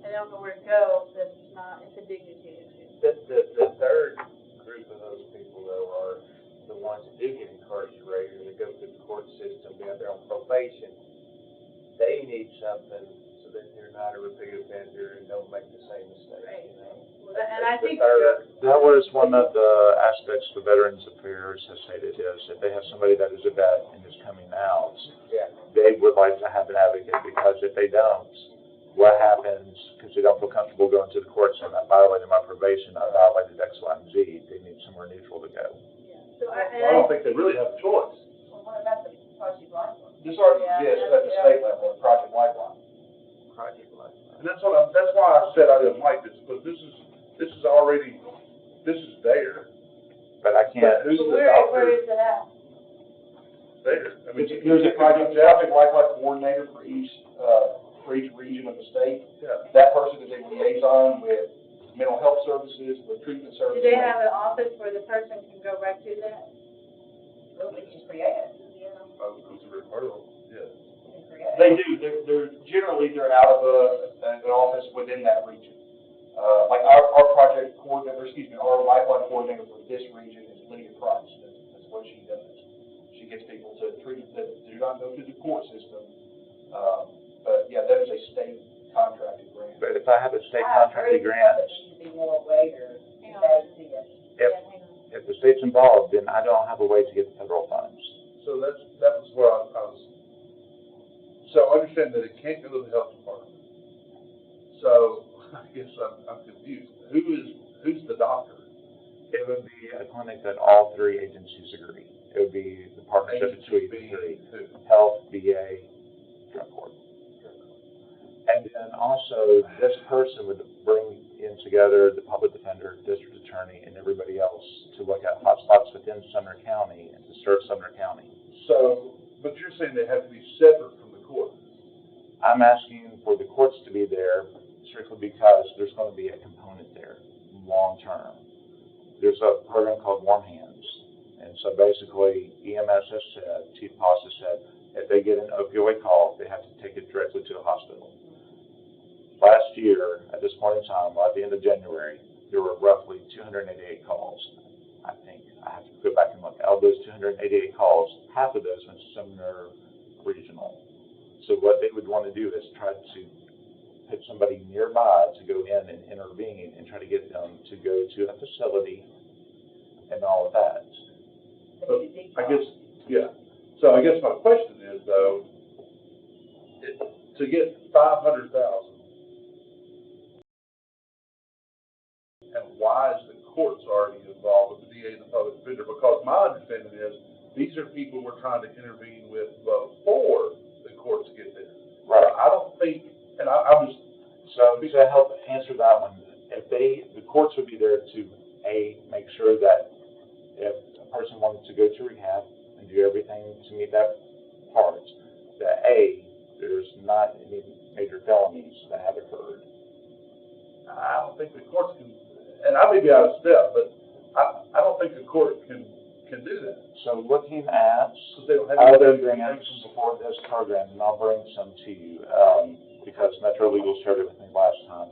They don't know where to go, so it's a dignity issue. The third group of those people, though, are the ones that do get incarcerated, that go through the court system, they're on probation. They need something so that they're not a repeat offender and don't make the same mistake. Right. Well, and I think that was one of the aspects the Veterans Affairs has stated is if they have somebody that is a vet and is coming out, they would like to have an advocate, because if they don't, what happens, because they don't feel comfortable going to the court saying I violated my probation, I violated X, Y, and Z, they need somewhere neutral to go. So I don't think they really have a choice. Well, what about the Project Lifeline? This already exists at the state level, Project Lifeline. Project Lifeline. And that's why I said I didn't like this, because this is there. But I can't. Who's the where doctor is it at? there? I mean, There's a Project Lifeline coordinator for each region of the state. Yeah. That person is a liaison with mental health services, with treatment Do services. they have an office where the person can go right to that? Well, we can just create it. It's a referral. Yeah. We can create it. They do. They're generally out of an office within that region. Like our project coordinator, our Lifeline coordinator for this region is Lydia Price. That's what she does. She gets people to treatment that do not go through the court system. But yeah, that is a state contracted grant. But if I have a state contracted grant, It needs to be more aware. if the state's involved, then I don't have a way to get the federal funds. So that was where I was. So understand that it can't go to the health department. So I guess I'm confused. Who's the doctor? It would be a clinic that all three agencies agree. It would be the partnership between the three: health, VA, drug court. And then also, this person would bring in together the public defender, district attorney, and everybody else to look at hotspots within Sumner County and to serve Sumner County. So, but you're saying they have to be separate from the court? I'm asking for the courts to be there strictly because there's going to be a component there long term. There's a program called Warm Hands. And so basically, EMS has said, Chief Haas has said, if they get an opioid call, they have to take it directly to the hospital. Last year, at this point in time, at the end of January, there were roughly 288 calls. I think I have to go back and look. Out of those 288 calls, half of those went to Sumner Regional. So what they would want to do is try to put somebody nearby to go in and intervene and try to get them to go to a facility and all of that. I guess, yeah. So I guess my question is, though, to get $500,000, and why is the courts already involved with the DA and the public defender? Because my understanding is these are people we're trying to intervene with before the courts get there. Right. I don't think, and I'm just. So to help answer that one, the courts would be there to, make sure that if a person wanted to go to rehab and do everything to meet that part, that there's not any major felonies that have occurred. I don't think the courts can, and I may be out of step, but I don't think the court can can do that. So looking at Because they don't have. other grants for this program, and I'll bring some to you, because Metro Legal shared it with me last time.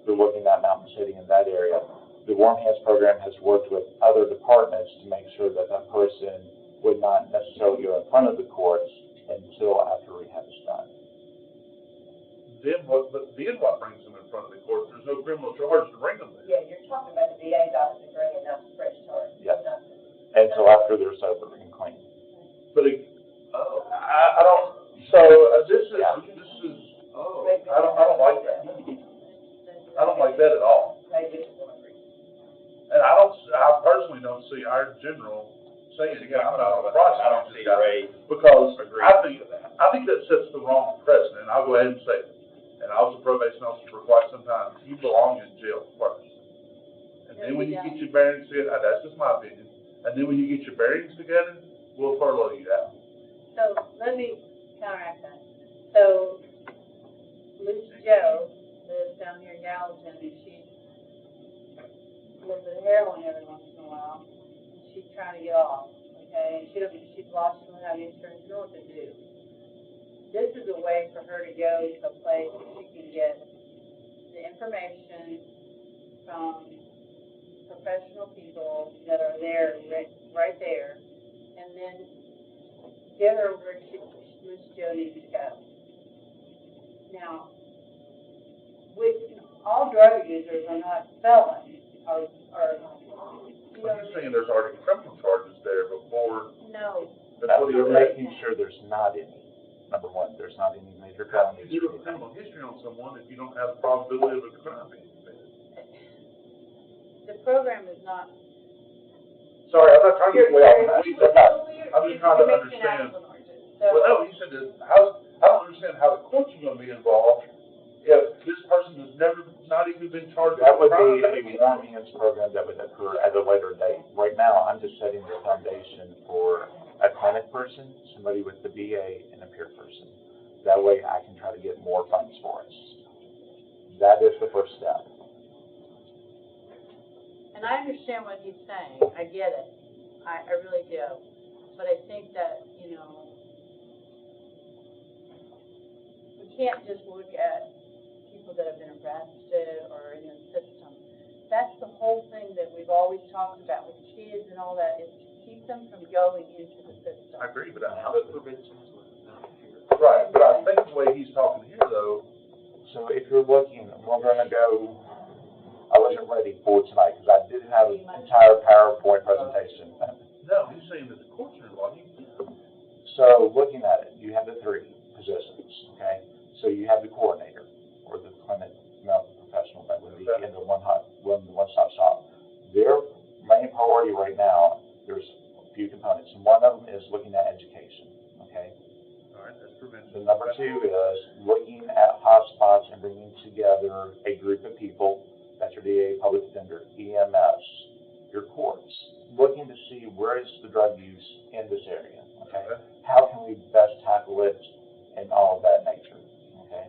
We're looking at Mountain City in that area. The Warm Hands program has worked with other departments to make sure that that person would not necessarily go in front of the courts until after rehab is done. Then what brings them in front of the court? There's no criminal charge to bring them there. Yeah, you're talking about the VA doctor bringing up fresh charge. Yes. Until after they're sober and clean. But I don't, so this is, I don't like that. I don't like that at all. And I personally don't see our general saying, yeah, I'm not on the process. I don't see Ray Because agreeing with that. I think that sets the wrong precedent. I'll go ahead and say it. And I was a probation officer for quite some time. You belong in jail first. And then when you get your bearings together, that's just my opinion. And then when you get your bearings together, we'll furlough you out. So let me counteract that. So Miss Jo lives down here in Gallatin, and she lives with heroin every once in a while. And she's trying to get off, okay? And she's lost, she doesn't have insurance, she knows what to do. This is a way for her to go to a place where she can get the information from professional people that are there, right there, and then get her where Miss Jo needs to go. Now, all drug users are not felons, or you know. He's saying there's already criminal charges there before. No. That's what You're you're making sure there's not any. Number one, there's not any major felonies. You do a criminal history on someone if you don't have the probability of a crime being committed. The program is not. Sorry, I'm not trying to get way off the weeds. I'm just trying to understand. Well, no, he said that, I don't understand how the courts are gonna be involved if this person has not even been charged. That would with a be a crime. Warm Hands program that would occur at a later date. Right now, I'm just setting the foundation for a clinic person, somebody with the BA, and a peer person. That way I can try to get more funds for us. That is the first step. And I understand what he's saying, I get it, I really do. But I think that, you know, we can't just look at people that have been arrested or in the system. That's the whole thing that we've always talked about with kids and all that, is to keep them from going into the system. I agree, but Prevention is what. right, but I think the way he's talking here though. So if you're looking, we're gonna go, I wasn't ready for tonight because I did have an entire PowerPoint presentation. No, he's saying that the courts are involved. So looking at it, you have the three positions, okay? So you have the coordinator or the clinic medical professional that would be in the one-stop shop. Their main priority right now, there's a few components, and one of them is looking at education, okay? All right, that's prevention. The number two is looking at hotspots and bringing together a group of people, that's your DA, public defender, EMS, your courts, looking to see where is the drug use in this area, okay? How can we best tackle it and all of that nature, okay?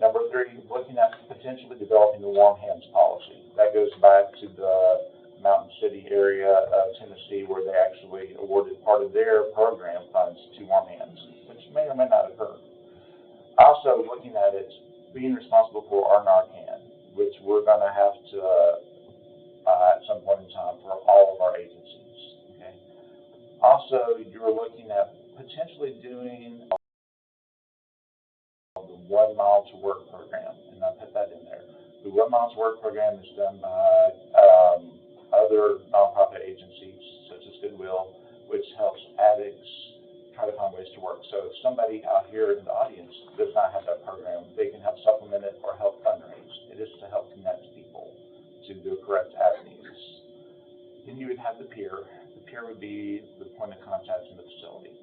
Number three, looking at potentially developing the Warm Hands policy. That goes back to the Mountain City area of Tennessee where they actually awarded part of their program funds to Warm Hands, which may or may not occur. Also, looking at it, being responsible for our Narcan, which we're going to have to, at some point in time, for all of our agencies, okay? Also, you're looking at potentially doing the 1 Mile to Work program, and I put that in there. The 1 Mile to Work program is done by other nonprofit agencies, such as Goodwill, which helps addicts try to find ways to work. So if somebody out here in the audience does not have that program, they can help supplement it or help fundraise. It is to help connect people to the correct avenues. Then you would have the peer. The peer would be the point of contact in the facility.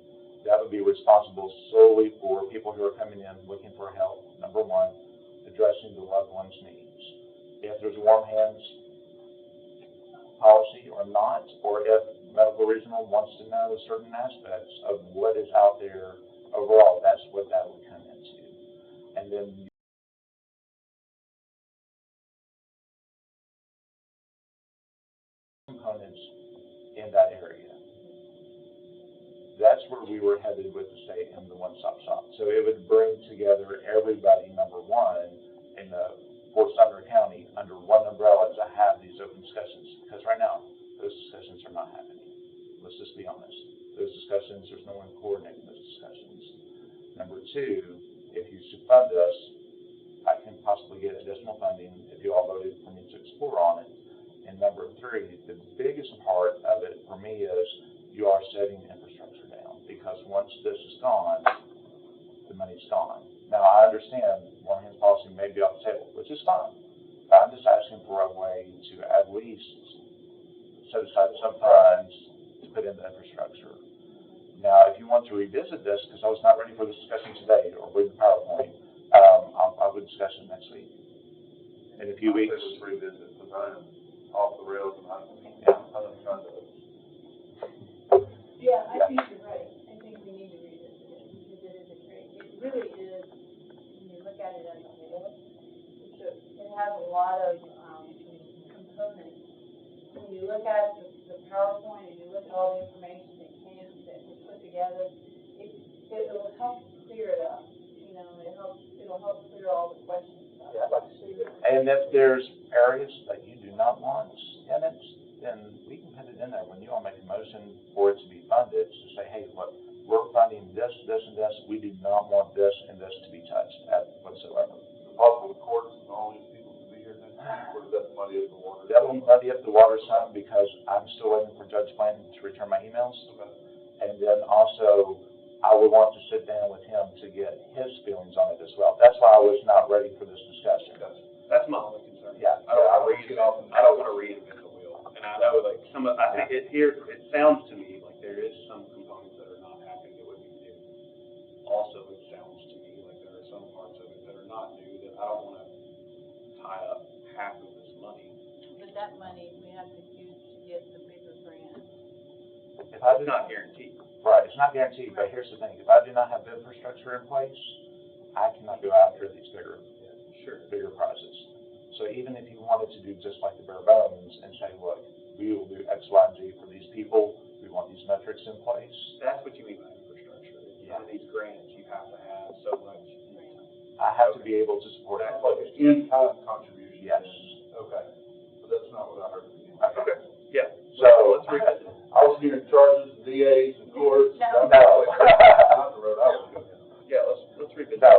That would be responsible solely for people who are coming in looking for help. Number one, addressing the loved one's needs. If there's a Warm Hands policy or not, or if Medical Regional wants to know certain aspects of what is out there overall, that's what that would come into. And then components in that area. That's where we were headed with the state and the one-stop shop. So it would bring together everybody, number one, for Sumner County under one umbrella to have these open discussions. Because right now, those discussions are not happening. Let's just be honest. Those discussions, there's no one coordinating those discussions. Number two, if you should fund us, I can possibly get additional funding if you all voted for me to explore on it. And number three, the biggest part of it for me is you are setting infrastructure down, because once this is gone, the money's gone. Now, I understand one hand policy may be off the table, which is fine, but I'm just asking for a way to at least set aside some funds to put into infrastructure. Now, if you want to revisit this, because I was not ready for this discussion today or with the PowerPoint, I would discuss it next week. In a few weeks. Let's revisit, because I'm off the rails and I'm trying to. Yeah, I think you're right. I think we need to revisit it, because it is a great, it really is, when you look at it as a whole, it has a lot of, components. When you look at the PowerPoint and you look at all the information that was put together, it will help clear it up. You know, it'll help clear all the questions up. Yeah, I'd like to see that. And if there's areas that you do not want in it, then we can put it in there. When you all make a motion for it to be funded, to say, hey, look, we're funding this, this, and this. We do not want this and this to be touched whatsoever. Is it possible the courts and all these people to be here next week, or does that muddy up the water? That will muddy up the water some, because I'm still waiting for Judge Blanton to return my emails. Okay. And then also, I would want to sit down with him to get his feelings on it as well. That's why I was not ready for this discussion. That's my only concern. Yeah. I don't want to reinvent the wheel. And I know, like, I think it sounds to me like there is some components that are not happening that would be new. Also, it sounds to me like there are some parts of it that are not new, that I don't want to tie up half of this money. But that money we have to use to get the bigger grant. It's not guaranteed. Right, it's not guaranteed, but here's the thing. If I do not have the infrastructure in place, I cannot go after these bigger prizes. So even if you wanted to do just like the bare bones and say, look, we will do X, Y, and Z for these people, we want these metrics in place. That's what you mean by infrastructure. Some of these grants, you have to have so much. I have to be able to support it. That's like an in-kind contribution. Yes. Okay. But that's not what I heard. Okay. Yeah. So, let's revisit it. I was hearing charges, DAs, and courts. No. Not the road I was going down. Yeah, let's revisit. No,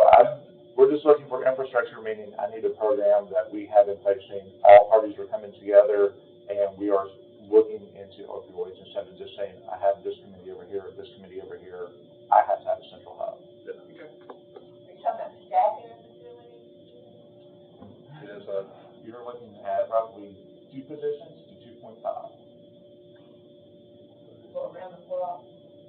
we're just looking for infrastructure, meaning I need a program that we have in place, saying all parties are coming together and we are looking into opioids instead of just saying, I have this committee over here, this committee over here. I have to have a central hub. Okay. Are you talking about staffing the facility? Yes, You're looking at roughly 2 positions to 2.5. Well, around the clock?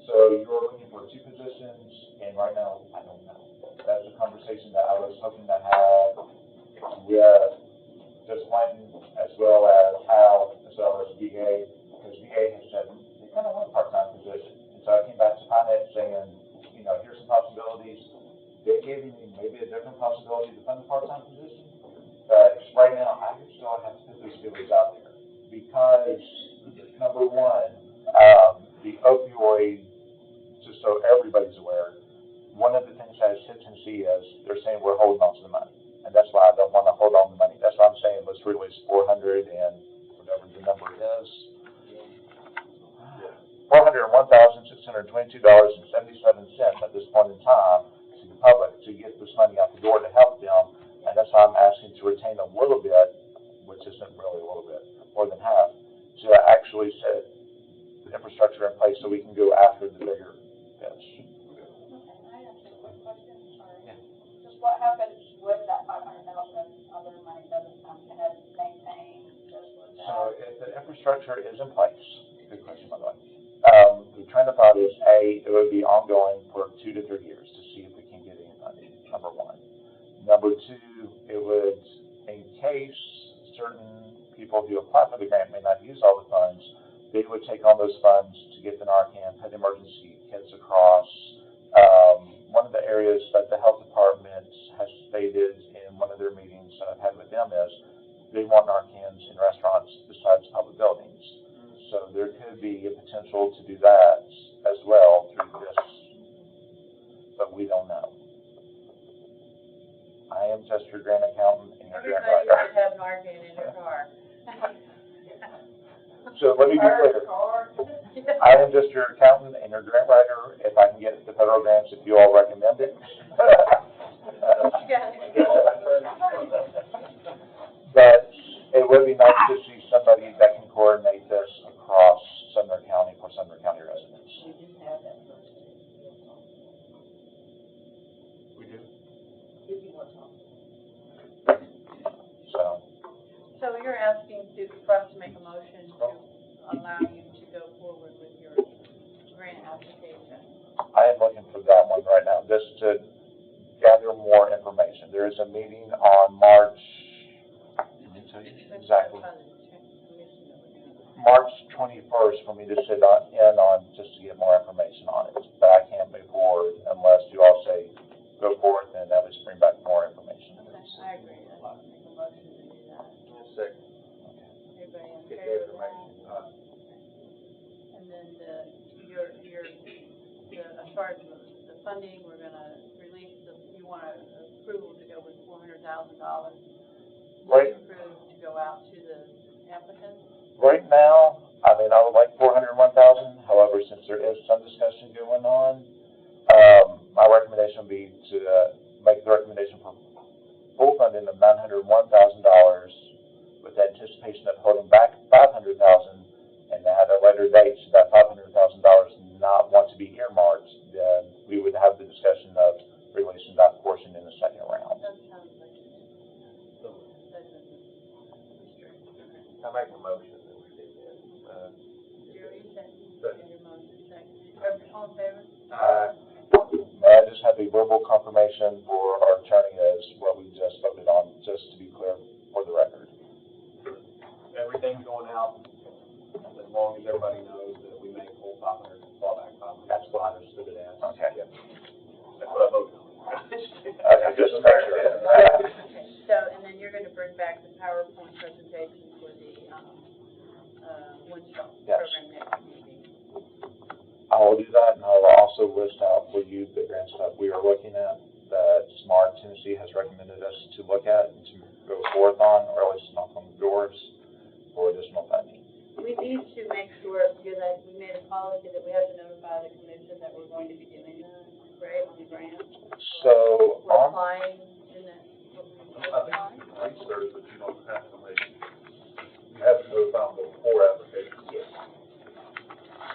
So you're looking for 2 positions, and right now, I don't know. That's a conversation that I was hoping to have with Judge Blanton, as well as Hal, as well as VA, because VA has said they kind of want a part-time position. And so I came back to finance saying, you know, here's some possibilities. They gave me maybe a different possibility to fund a part-time position, but right now, I still have to put those feelers out there, because number one, the opioid, just so everybody's aware, one of the things that is hesitancy is they're saying we're holding on to the money. And that's why I don't want to hold on to the money. That's why I'm saying let's release $400 and whatever the number is. $401,622.77 at this point in time to the public to get this money out the door to help them. And that's why I'm asking to retain a little bit, which isn't really a little bit, more than half, to actually set the infrastructure in place so we can go after the bigger fish. I have a quick question, sorry. Yeah. Just what happens with that $500,000 other money doesn't come to us maintain, just with that? So if the infrastructure is in place, good question by the way, the train of thought is it would be ongoing for 2 to 3 years to see if we can get any funding, number one. Number two, it would, in case certain people who apply for the grant may not use all the funds, they would take on those funds to get the Narcan, put emergency kits across. One of the areas that the health department has stated in one of their meetings that I've had with them is they want Narcans in restaurants besides public buildings. So there could be a potential to do that as well through this, but we don't know. I am just your grant accountant and your grant Everybody writer. should have Narcan in their car. So let me be clear. I am just your accountant and your grant writer. If I can get the federal grants, if you all recommend it. But it would be nice to see somebody that can coordinate this across Sumner County for Sumner County residents. We do. So you're asking for us to make a motion to allow you to go forward with your grant application? I am looking for that one right now, just to gather more information. There is a meeting on March, can you tell you exactly? March 21st for me to sit in on just to get more information on it. But I can't move forward unless you all say go forward and at least bring back more information. Okay, I agree. I'd like to make a motion to do that. Second. Everybody in Get the favor of information. that? And then as far as the funding, we're gonna release you want approval to go with $400,000. Right. Approved to go out to the applicants? Right now, I mean, I would like 401,000. However, since there is some discussion going on, my recommendation would be to make the recommendation for full funding of $901,000 with the anticipation of holding back $500,000 and at a later date, should that $500,000 not want to be earmarked, then we would have the discussion of releasing that portion in the second round. That sounds like it. That doesn't restrict. I make a motion that we do that. Jerry, you said, your motion, second. All in favor? May I just have a verbal confirmation for our attorney as what we just voted on, just to be clear for the record. Everything's going out, as long as everybody knows that we make full 500, fallback 500. That's what I understood it as. Okay. Yep. That's what I voted on. Okay, just to make sure. Okay, so, and then you're gonna bring back the PowerPoint presentation for the, one-stop Yes. program next meeting. I will do that, and I will also list out for you the grants that we are looking at, that Smart Tennessee has recommended us to look at and to go forth on, or at least knock on the doors for additional funding. We need to make sure, because we made a policy that we have to notify the commission that we're going to be doing that, right, on the grant? So, We're applying, isn't it? I think you can research, but you don't have to make, you have to go down before application. Yes.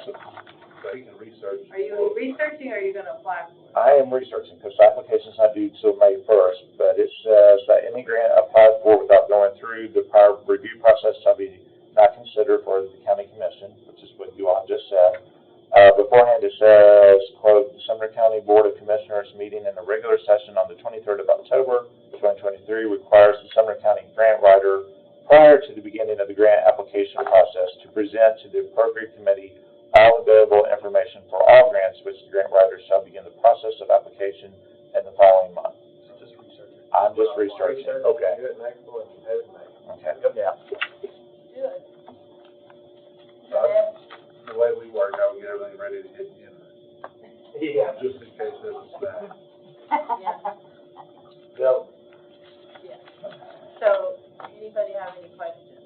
So you can research. Are you researching, or are you gonna apply for it? I am researching, because applications not due till May 1st, but it says that any grant applied for without going through the prior review process shall be not considered for the county commission, which is what you all just said. Beforehand, it says, quote, the Sumner County Board of Commissioners meeting in a regular session on the 23rd of October, 2023 requires the Sumner County grant writer, prior to the beginning of the grant application process, to present to the appropriate committee all available information for all grants which the grant writer shall begin the process of application in the following month. Just researching. I'm just researching. Okay. Do it next one, have it made. Okay. Yeah. Do it. The way we work, I would get everything ready to hit you, Yeah. just in case there's a snag. Yeah. Yeah. So, anybody have any questions?